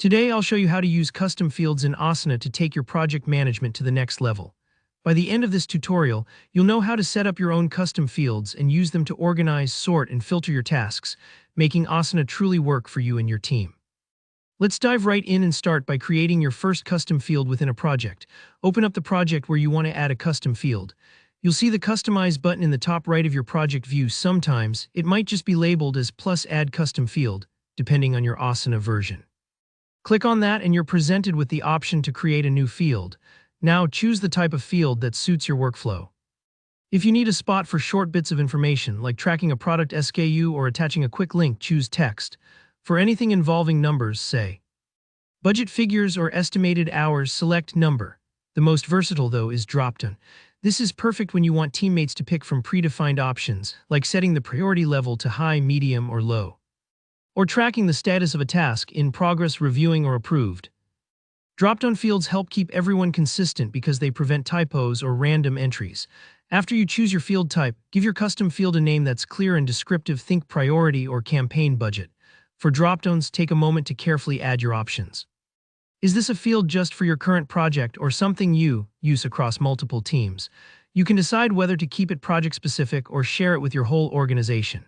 Today, I'll show you how to use custom fields in Asana to take your project management to the next level. By the end of this tutorial, you'll know how to set up your own custom fields and use them to organize, sort, and filter your tasks, making Asana truly work for you and your team. Let's dive right in and start by creating your first custom field within a project. Open up the project where you want to add a custom field. You'll see the Customize button in the top right of your project view. Sometimes, it might just be labeled as +Add Custom Field, depending on your Asana version. Click on that and you're presented with the option to create a new field. Now choose the type of field that suits your workflow. If you need a spot for short bits of information, like tracking a product SKU or attaching a quick link, choose text. For anything involving numbers, say budget figures or estimated hours, select number. The most versatile, though, is dropdown. This is perfect when you want teammates to pick from predefined options, like setting the priority level to high, medium, or low, or tracking the status of a task in progress, reviewing, or approved. Drop-down fields help keep everyone consistent because they prevent typos or random entries. After you choose your field type, give your custom field a name that's clear and descriptive. Think priority or campaign budget. For drop-downs, take a moment to carefully add your options. Is this a field just for your current project or something you use across multiple teams? You can decide whether to keep it project-specific or share it with your whole organization.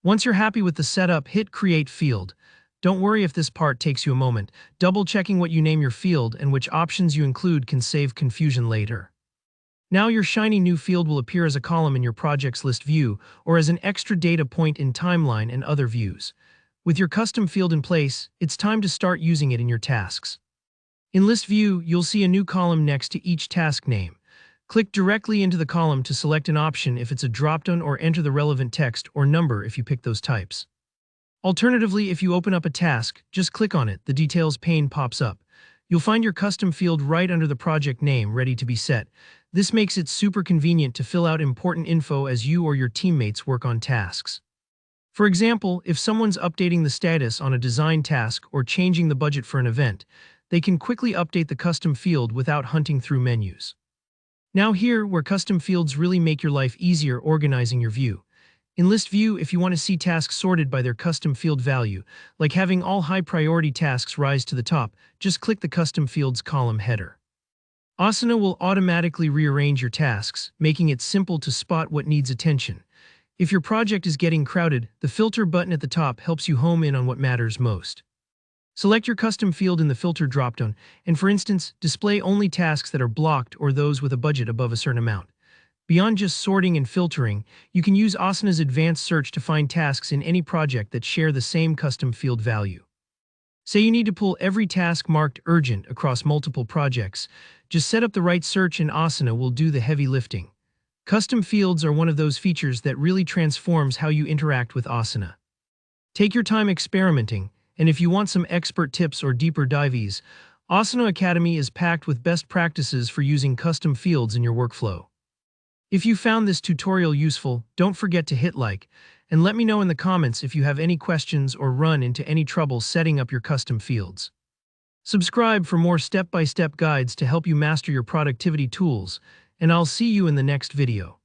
Once you're happy with the setup, hit Create Field. Don't worry if this part takes you a moment. Double-checking what you name your field and which options you include can save confusion later. Now your shiny new field will appear as a column in your project's list view or as an extra data point in Timeline and other views. With your custom field in place, it's time to start using it in your tasks. In List View, you'll see a new column next to each task name. Click directly into the column to select an option if it's a dropdown or enter the relevant text or number if you pick those types. Alternatively, if you open up a task, just click on it. The Details pane pops up. You'll find your custom field right under the project name, ready to be set. This makes it super convenient to fill out important info as you or your teammates work on tasks. For example, if someone's updating the status on a design task or changing the budget for an event, they can quickly update the custom field without hunting through menus. Now here, where custom fields really make your life easier, organizing your view. In List View, if you want to see tasks sorted by their custom field value, like having all high-priority tasks rise to the top, just click the Custom Fields column header. Asana will automatically rearrange your tasks, making it simple to spot what needs attention. If your project is getting crowded, the Filter button at the top helps you home in on what matters most. Select your custom field in the Filter dropdown, and for instance, display only tasks that are blocked or those with a budget above a certain amount. Beyond just sorting and filtering, you can use Asana's advanced search to find tasks in any project that share the same custom field value. Say you need to pull every task marked urgent across multiple projects. Just set up the right search and Asana will do the heavy lifting. Custom fields are one of those features that really transforms how you interact with Asana. Take your time experimenting, and if you want some expert tips or deeper dives, Asana Academy is packed with best practices for using custom fields in your workflow. If you found this tutorial useful, don't forget to hit like, and let me know in the comments if you have any questions or run into any trouble setting up your custom fields. Subscribe for more step-by-step guides to help you master your productivity tools, and I'll see you in the next video.